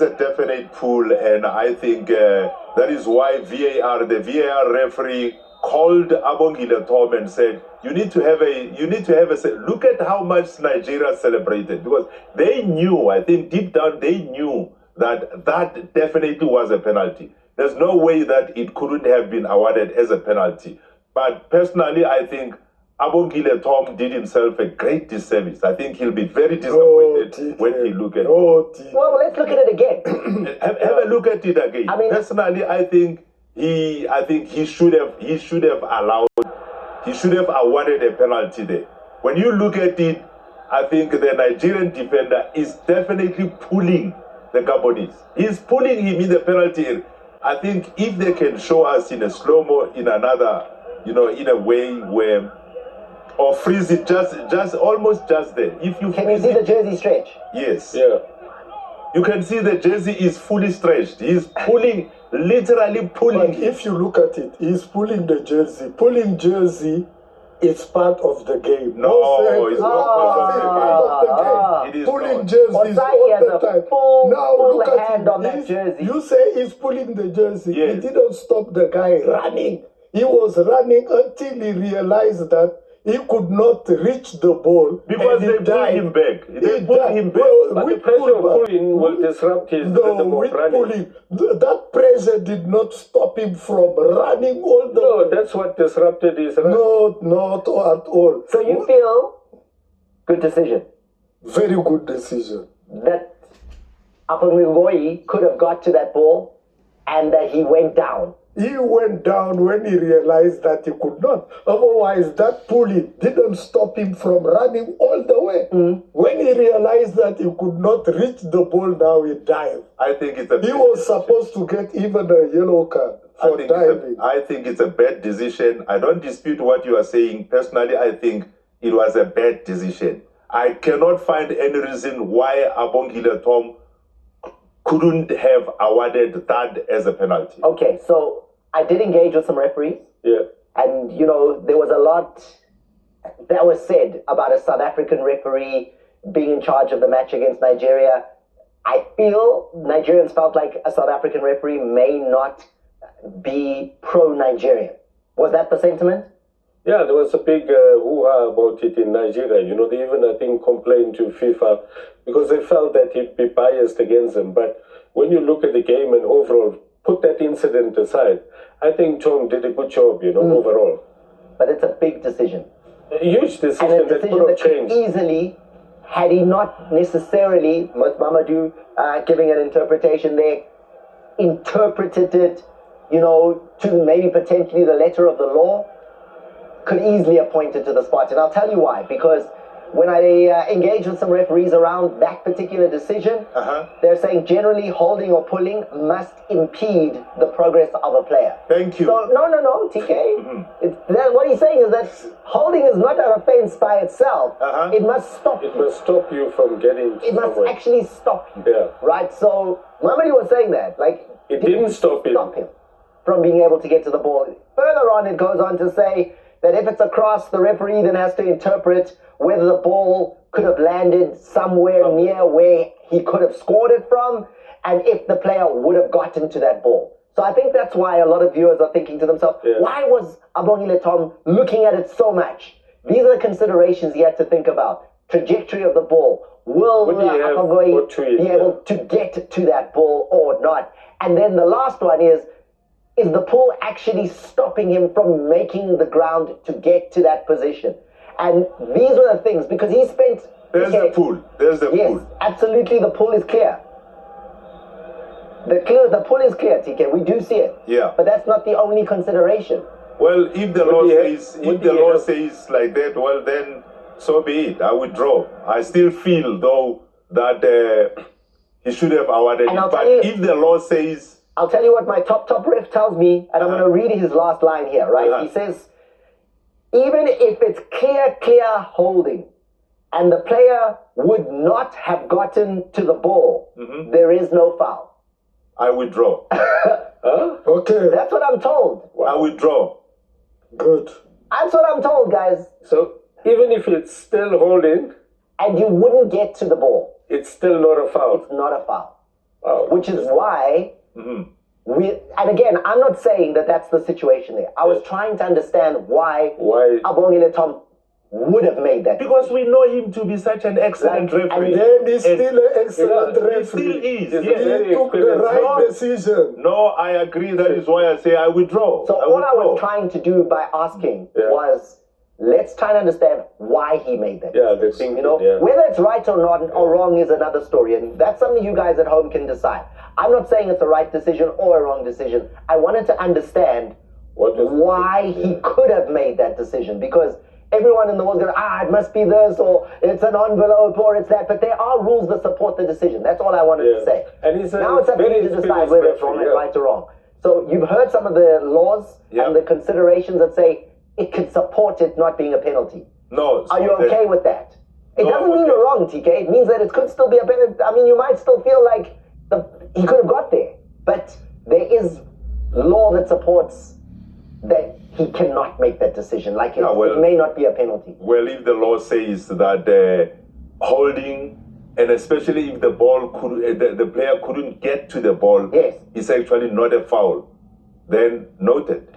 a definite pull, and I think that is why the VAR referee called Abongile Tom and said, you need to have a look at how much Nigeria celebrated, because they knew, I think deep down they knew that definitely was a penalty. There's no way that it couldn't have been awarded as a penalty. But personally, I think Abongile Tom did himself a great disservice. I think he'll be very disappointed when he look at it. Well, let's look at it again. Have a look at it again. I mean, personally, I think he should have awarded a penalty there. When you look at it, I think the Nigerian defender is definitely pulling the Gabonese. He's pulling him in the penalty area. I think if they can show us in a slow-mo, in another, in a way where, or freeze it almost just there. If you can you see the jersey stretch? Yes. Yeah. You can see the jersey is fully stretched. He's pulling, literally pulling. But if you look at it, he's pulling the jersey. Pulling jersey is part of the game. No, it's not part of the game. It is pulling not. jerseys all the time. Now full look at hand him. on that jersey. You say he's pulling the jersey. Yes. He didn't stop the guy running. He was running until he realized that he could not reach the ball. Because and they he died. pulled him back. They He pulled died. him back. Well, But the with pressure of pullback. pulling will disrupt his No, rhythm of with running. pulling. That pressure did not stop him from running all the No, way. that's what disrupted his run. No, not at all. So you feel good decision Very good decision. that Apangwingoi could have got to that ball and that he went down. He went down when he realized that he could not. Otherwise, that pulley didn't stop him from running all the way. When he realized that he could not reach the ball, now he dived. I think it's a He was supposed to get even a yellow card for diving. I think it's a bad decision. I don't dispute what you are saying. Personally, I think it was a bad decision. I cannot find any reason why Abongile Tom couldn't have awarded that as a penalty. Okay, so I did engage with some referees. Yeah. And, there was a lot that was said about a South African referee being in charge of the match against Nigeria. I feel Nigerians felt like a South African referee may not be pro-Nigerian. Was that the sentiment? Yeah, there was a big hoo-ha about it in Nigeria. They even, I think, complained to FIFA because they felt that he'd be biased against them. But when you look at the game and overall, put that incident aside, I think Tom did a good job, overall. But it's a big decision. A huge decision, And a that decision could that have could changed. easily, had he not necessarily, with Mamadou giving an interpretation there, interpreted it, to maybe potentially the letter of the law, could easily have pointed to the spot. And I'll tell you why. Because when I engage with some referees around that particular decision, they're saying generally holding or pulling must impede the progress of a player. Thank you. So, no, TK. What he's saying is that holding is not an offense by itself. It must stop It you. must stop you from getting It must somewhere. actually stop you. Yeah. Right? So, Mamadi was saying that. It didn't stop him. From being able to get to the ball. Further on, it goes on to say that if it's a cross, the referee then has to interpret whether the ball could have landed somewhere near where he could have scored it from, and if the player would have gotten to that ball. So I think that's why a lot of viewers are thinking to themselves, why was Abongile Tom looking at it so much? These are the considerations he had to think about. Trajectory of the ball. Will Abongile be able to get to that ball or not? And then the last one is the pull actually stopping him from making the ground to get to that position? And these were the things, because he spent... There's the pull. There's the yes, pull. Absolutely, the pull is clear. The pull is clear, TK. We do see it. Yeah. But that's not the only consideration. Well, if the law says like that, well then, so be it. I withdraw. I still feel though that he should have awarded And it. I'll But tell you- if the law says, I'll tell you what my top ref tells me, and I'm going to read his last line here, right? He says, even if it's clear holding, and the player would not have gotten to the ball, there is no foul. I withdraw. Okay, That's what I'm told. I withdraw. good. That's what I'm told, guys. So even if it's still holding, And you wouldn't get to the ball. it's still not a foul. It's not a foul. Wow. Which is why and again, I'm not saying that that's the situation there. I was trying to understand why Why? Abongile Tom would have made that. Because we know him to be such an excellent Like, referee. and Then he's still an excellent He referee. still is. He's a Yes. very He took the experienced right man. decision. No, I agree. That is why I say I withdraw. So I all I was withdraw. trying to do by asking Yeah. was, let's try and understand why he made that. Yeah, the decision, thinking, you know, yeah. whether it's right or not or wrong is another story, and that's something you guys at home can decide. I'm not saying it's a right decision or a wrong decision. I wanted to understand What was the why thinking, he could have made that decision, because everyone in the world goes, it must be this, or it's an envelope, or it's that. But there are rules that support the decision. That's all I wanted to Yeah. say. And he's a Now it's up to very you to decide experienced whether it's wrong referee, and yeah. right or wrong. So you've heard some of the laws Yeah. and the considerations that say it could support it not being a penalty. No. Are you so okay with that? It No, doesn't mean okay. you're wrong, TK. It means that it could still be a penalty. I mean, you might still feel like he could have got there. But there is law that supports that he cannot make that decision. Like it may not be a penalty. Well, if the law says that holding, and especially if the ball the player couldn't get to the ball, Yes. it's actually not a foul, then noted.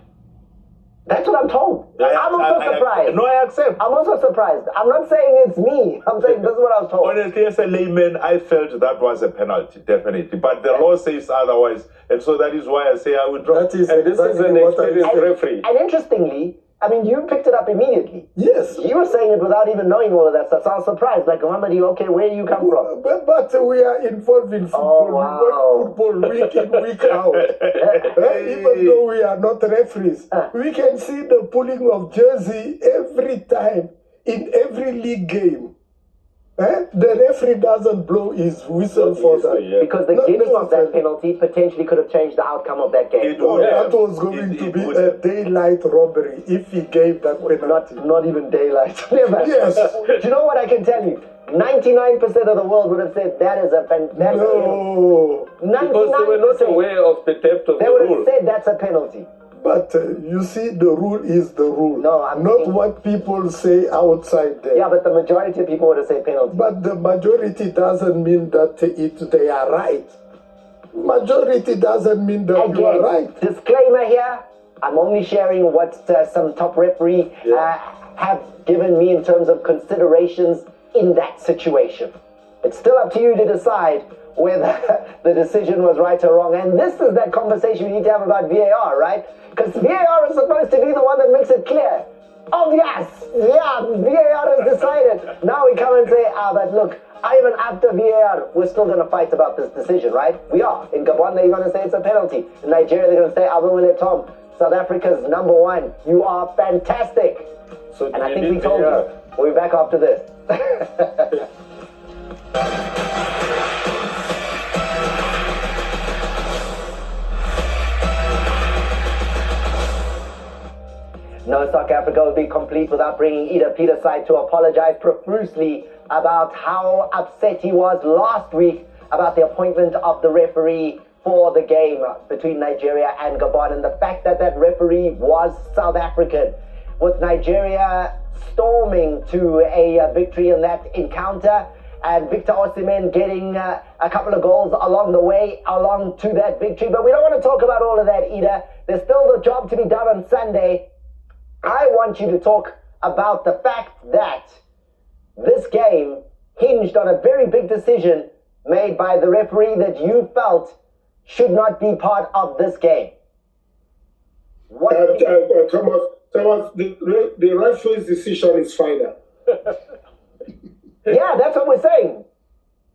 That's what I'm told. I'm also surprised. No, I accept. I'm also surprised. I'm not saying it's me. I'm saying this is what I was told. Honestly, as a layman, I felt that was a penalty, definitely. But the law says otherwise, and so that is why I say I withdraw. That is And this is exactly an what I experienced said. referee. And interestingly, I mean, you picked it up immediately. Yes. You were saying it without even knowing all of that stuff. So I was surprised. Like, Muhammad, okay, where you come from? But we are involved in football. wow. We watch football week in, week out. Even though we are not referees, we can see the pulling of jersey every time in every league game. The referee doesn't blow his whistle for that. Yeah. Because the Not giving of that necessarily. penalty potentially could have changed the outcome of that game. It No, would have. that was going It to be would a have. daylight robbery if he gave that penalty. Not even daylight. Never. Yes. Do you know what I can tell you? 99% of the world would have said that is a penalty. No. 99%. Because they were not aware of the depth of They the would have rule. said that's a penalty. But you see, the rule is the rule. No, I'm not thinking- what people say outside there. Yeah, but the majority of people would have said penalty. But the majority doesn't mean that they are right. Majority doesn't mean that you are right. Disclaimer here, I'm only sharing what some top referee have given me in terms of considerations in that situation. It's still up to you to decide whether the decision was right or wrong. And this is that conversation we need to have about VAR, right? Because VAR is supposed to be the one that makes it clear. Obvious! Yeah, VAR has decided. Now we come and say, but look, even after VAR, we're still going to fight about this decision, right? We are. In Gabon, they're going to say it's a penalty. In Nigeria, they're going to say, Abongile Tom, South Africa's number one. You are fantastic. So And I you think need we told VAR. you. We'll be back after this. No South Africa will be complete without bringing Ida Peterside to apologize profusely about how upset he was last week about the appointment of the referee for the game between Nigeria and Gabon, and the fact that that referee was South African, with Nigeria storming to a victory in that encounter, and Victor Osimhen getting a couple of goals along the way, along to that victory. But we don't want to talk about all of that, Ida. There's still the job to be done on Sunday. I want you to talk about the fact that this game hinged on a very big decision made by the referee that you felt should not be part of this game. What Thomas, the referee's decision is final. Yeah, that's what we're saying.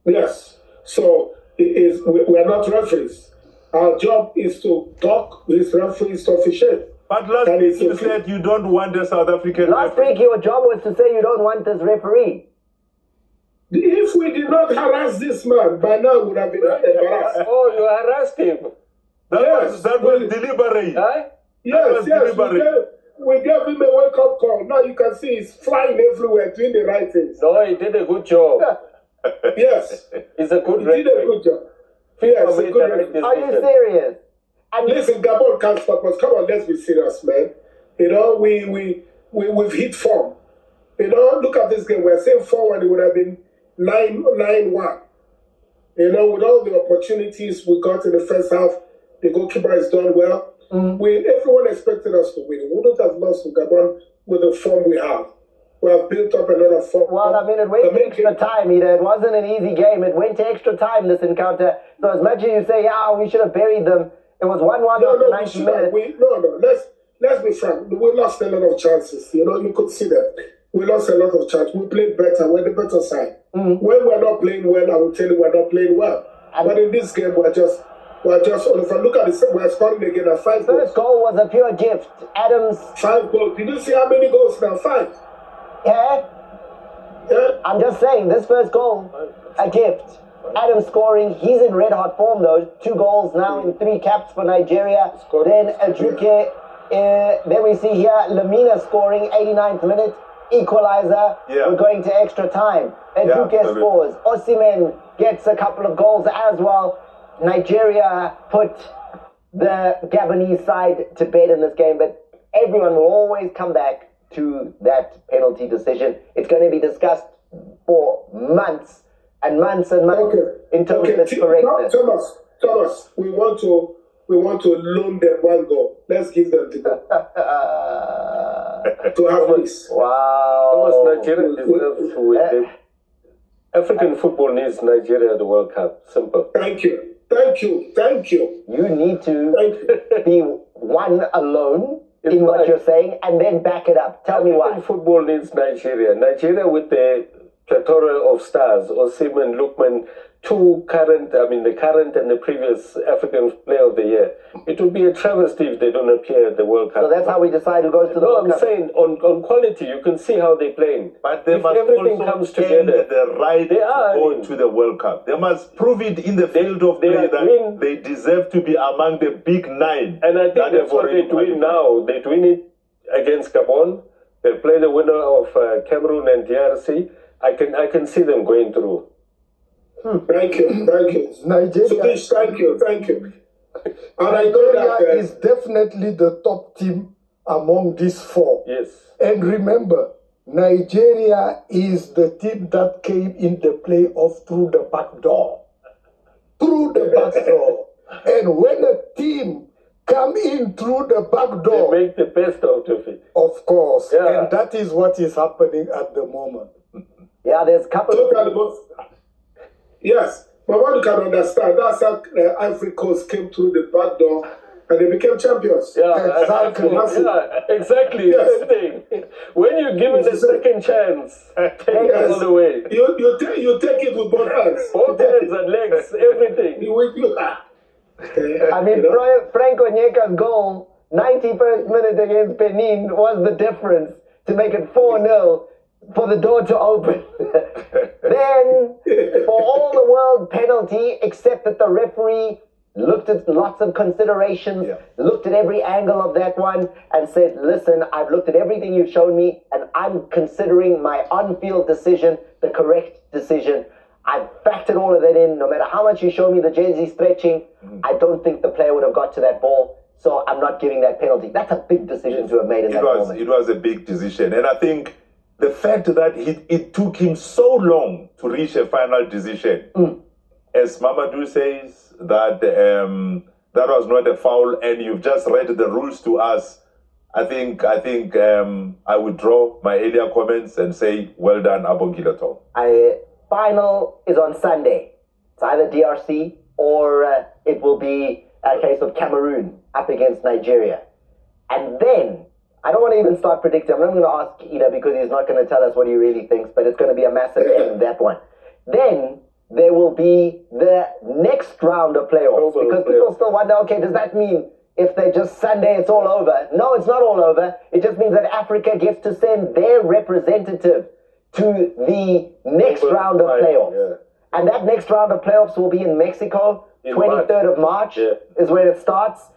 Yes. So we are not referees. Our job is to talk with referees to officiate. But last And week it's you okay. said you don't want a South African Last referee. week, your job was to say you don't want this referee. If we did not harass this man, by now we would have been embarrassed. Oh, you harassed him. That was deliberate. Huh? Yes, deliberate. we gave him a wake-up call. Now you can see he's flying everywhere, doing the right things. No, he did a good job. Yes, He's a good he did a good job. Yes, a good referee. Are you serious? And Listen, Gabon can't stop us. Come on, let's be serious, man. You know, we've hit form. You know, look at this game. We're saying 4-1, it would have been 9-1. You know, with all the opportunities we got in the first half, the goalkeeper has done well. Everyone expected us to win. We wouldn't have lost to Gabon with the form we have. We have built up a lot of form. well, I mean, it went to extra time, Ida. It wasn't an easy game. It went to extra time, this encounter. So as much as you say, yeah, we should have buried them, it was 1-1 after 90 minutes. Let's be frank. We lost a lot of chances. You know, you could see that. We lost a lot of chances. We played better. We're the better side. When we're not playing well, I will tell you we're not playing well. But in this game, we're just. If I look at it, we're scoring again at 5 goals. First goal was a pure gift. Adams. 5 goals. Did you see how many goals now? 5. Yeah? Yeah. I'm just saying, this first goal, a gift. Adams scoring. He's in red hot form though. 2 goals now in 3 caps for Nigeria. Then Ajuke. Then we see here Lamina scoring 89th minute. Equalizer. Yeah. We're going to extra time. Ajuke scores. Osimhen gets a couple of goals as well. Nigeria put the Gabonese side to bed in this game, but everyone will always come back to that penalty decision. It's going to be discussed for months and months and months in terms of its correctness. Thomas, we want to loan them 1 goal. Let's give them the goal. To have this. Wow. Thomas, Nigeria deserves to win. African football needs Nigeria at the World Cup. Simple. Thank you. You need to be one alone in what you're saying and then back it up. Tell me why. African football needs Nigeria. Nigeria with the plethora of stars, Osimhen, Lookman, the current and the previous African Player of the Year. It would be a travesty if they don't appear at the World Cup. So that's how we decide who goes to the World Cup. I'm saying on quality, you can see how they're playing. But they if must everything also comes gain together, the right to go to the World Cup. They must prove it in the field of play that they deserve to be among the big 9. And I think that's what they're doing now. They're doing it against Gabon. They play the winner of Cameroon and DRC. I can see them going through. Thank you. Nigeria, Sudesh, thank you. And I know Nigeria that is definitely the top team among these 4. Yes. And remember, Nigeria is the team that came in the playoff through the back door. And when a team come in through the back door, they make the best out of it. Of course. Yeah. And that is what is happening at the moment. Yeah, there's a couple of... Yes, but what you can understand, that's how Ivory Coast came through the back door and they became champions. Yeah, Exactly. Exactly. Yes. Same thing. When you give it a second chance, take it all the way. You take it with both hands. Both hands and legs, everything. I mean, Frank Onyeka's goal, 91st minute against Benin, was the difference to make it 4-0 for the door to open. Then, for all the world penalty, except that the referee looked at lots of considerations, looked at every angle of that one, and said, listen, I've looked at everything you've shown me, and I'm considering my on-field decision the correct decision. I've factored all of that in. No matter how much you show me the jersey stretching, I don't think the player would have got to that ball, so I'm not giving that penalty. That's a big decision to have made in that moment. It was a big decision, and I think the fact that it took him so long to reach a final decision, as Mamadou says, that that was not a foul, and you've just read the rules to us. I think I withdraw my earlier comments and say, well done, Abongilato. Final is on Sunday. It's either DRC or it will be a case of Cameroon up against Nigeria. And then, I don't want to even start predicting. I'm not going to ask Ida because he's not going to tell us what he really thinks, but it's going to be a massive end, that one. Then, there will be the next round of playoffs because people still wonder, okay, does that mean if they just Sunday it's all over? No, it's not all over. It just means that Africa gets to send their representative to the next round of playoffs. Yeah. And that next round of playoffs will be in Mexico. In 23rd of March is when it starts.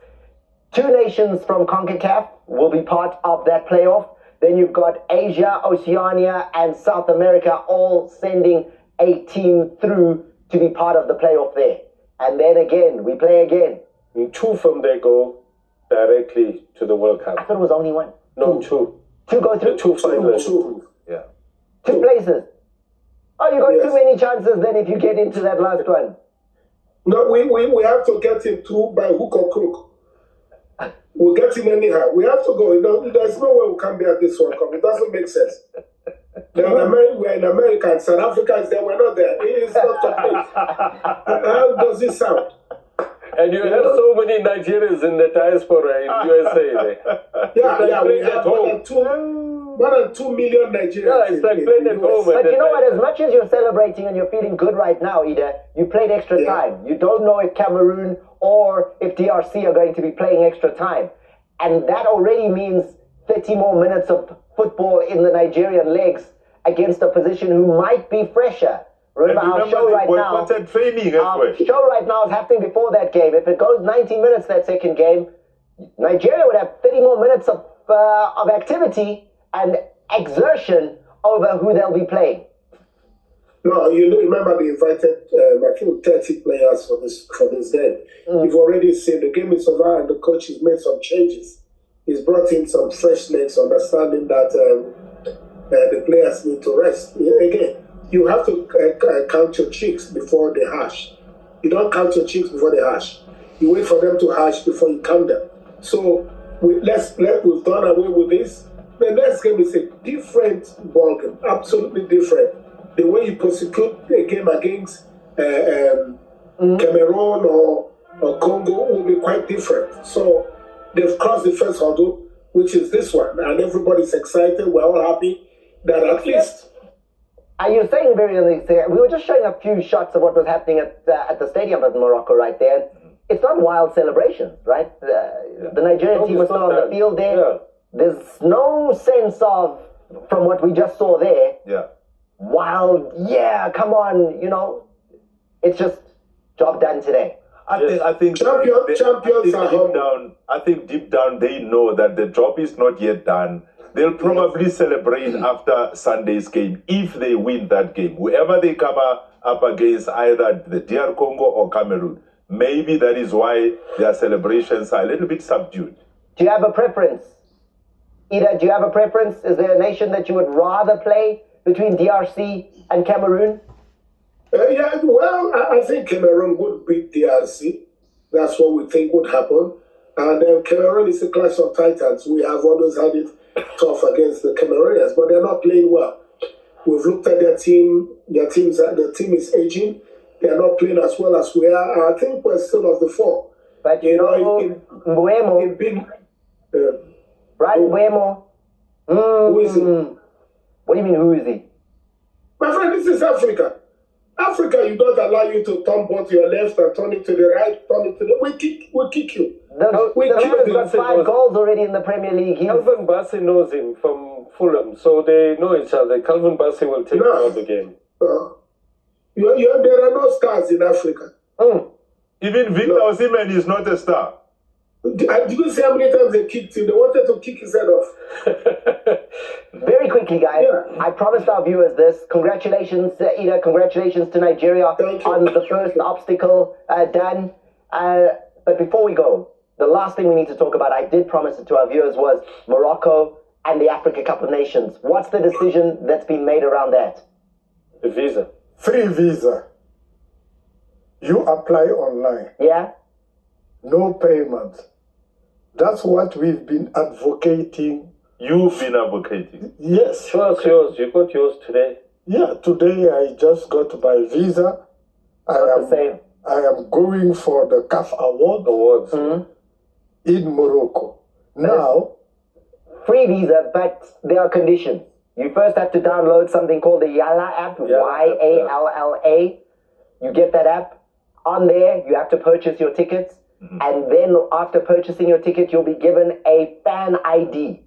2 nations from CONCACAF will be part of that playoff. Then you've got Asia, Oceania, and South America all sending a team through to be part of the playoff there. And then again, we play again. And 2 from there go directly to the World I Cup. thought it was only 1. No, 2. 2 go through? The 2 finalists. 2 places. Oh, you got Yes. too many chances then if you get into that last one. No, we have to get him through by hook or crook. We'll get him anyhow. We have to go. You know, there's no way we can be at this World Cup. It doesn't make sense. We're in America and South Africa is there. We're not there. It is not complete. How does it sound? And you have so many Nigerians in the diaspora in USA. Yeah, we playing at have home. more than 2 million Nigerians. Yeah, it's like playing at home. But you know what? As much as you're celebrating and you're feeling good right now, Ida, you played extra time. You don't know if Cameroon or if DRC are going to be playing extra time. And that already means 30 more minutes of football in the Nigerian legs against a position who might be fresher. Remember, our show right now. Training as well. Our show right now is happening before that game. If it goes 90 minutes, that second game, Nigeria would have 30 more minutes of activity and exertion over who they'll be playing. No, you know, remember they invited I think 30 players for this game. You've already seen the game is over and the coach has made some changes. He's brought in some fresh legs, understanding that the players need to rest. Again, you have to count your chicks before they hatch. You don't count your chicks before they hatch. You wait for them to hatch before you count them. So we've done away with this. The next game is a different ballgame, absolutely different. The way you prosecute a game against Cameroon or Congo will be quite different. So they've crossed the first hurdle, which is this one, and everybody's excited. We're all happy that at least. You're saying very interesting. We were just showing a few shots of what was happening at the stadium in Morocco right there. It's not wild celebrations, right? The Nigerian team was still on the field there. Yeah. There's no sense of, from what we just saw there, wild, come on, you know. It's just job done today. I think Champions are humble. deep down. I think deep down they know that the job is not yet done. They'll probably celebrate after Sunday's game if they win that game. Whoever they come up against, either the DR Congo or Cameroon, maybe that is why their celebrations are a little bit subdued. Do you have a preference? Ida, do you have a preference? Is there a nation that you would rather play between DRC and Cameroon? I think Cameroon would beat DRC. That's what we think would happen. And Cameroon is a clash of titans. We have always had it tough against the Cameroonians, but they're not playing well. We've looked at their team. Their team is aging. They're not playing as well as we are. I think we're still of the form. But Mbuemo, right? Mbuemo. Who is he? What do you mean, who is he? My friend, this is Africa. Africa, you don't allow you to turn both your left and turn it to the right, turn it to the... We kick you. The man has got 5 goals already in the Premier League. Calvin Bassey knows him from Fulham, so they know each other. Calvin Bassey will take him out of the game. There are no stars in Africa. Even Victor Osimhen is not a star. Did you see how many times they kicked him? They wanted to kick his head off. Very quickly, guys. I promised our viewers this. Congratulations, Ida. Congratulations to Nigeria on the first obstacle done. But before we go, the last thing we need to talk about, I did promise it to our viewers, was Morocco and the Africa Cup of Nations. What's the decision that's been made around that? The visa. Free visa. You apply online. Yeah? No payment. That's what we've been advocating. You've been advocating. Yes. Show us yours. You got yours today. Yeah, today I just got my visa. I am going for the CAF Awards in Morocco. Now, free visa, but there are conditions. You first have to download something called the Yalla app, Y-A-L-L-A. You get that app. On there, you have to purchase your tickets. And then after purchasing your ticket, you'll be given a fan ID.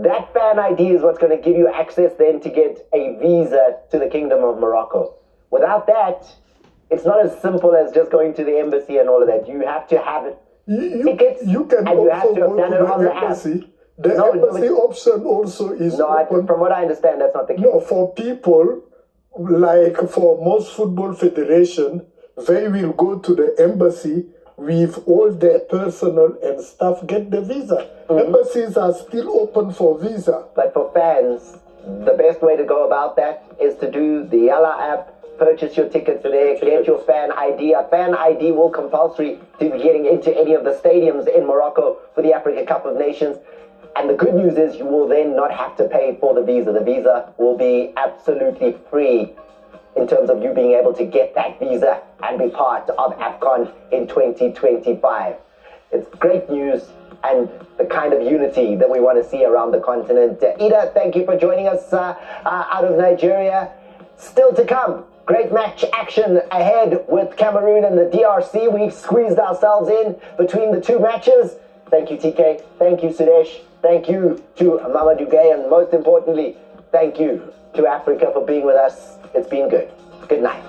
That fan ID is what's going to give you access then to get a visa to the Kingdom of Morocco. Without that, it's not as simple as just going to the embassy and all of that. You have to have tickets, you can and you have to also have go done to it on the the app. embassy. The No, embassy option also is open. From what I understand, that's not the case. No, for people, like for most football federation, they will go to the embassy with all their personnel and staff, get the visa. Embassies are still open for visa. But for fans, the best way to go about that is to do the Yalla app, purchase your tickets there, get your fan ID. A fan ID will compulsory to be getting into any of the stadiums in Morocco for the Africa Cup of Nations. And the good news is you will then not have to pay for the visa. The visa will be absolutely free in terms of you being able to get that visa and be part of AFCON in 2025. It's great news and the kind of unity that we want to see around the continent. Ida, thank you for joining us out of Nigeria. Still to come, great match action ahead with Cameroon and the DRC. We've squeezed ourselves in between the two matches. Thank you, TK. Thank you, Sudesh. Thank you to Mamadou Gueye. And most importantly, thank you to Africa for being with us. It's been good. Good night.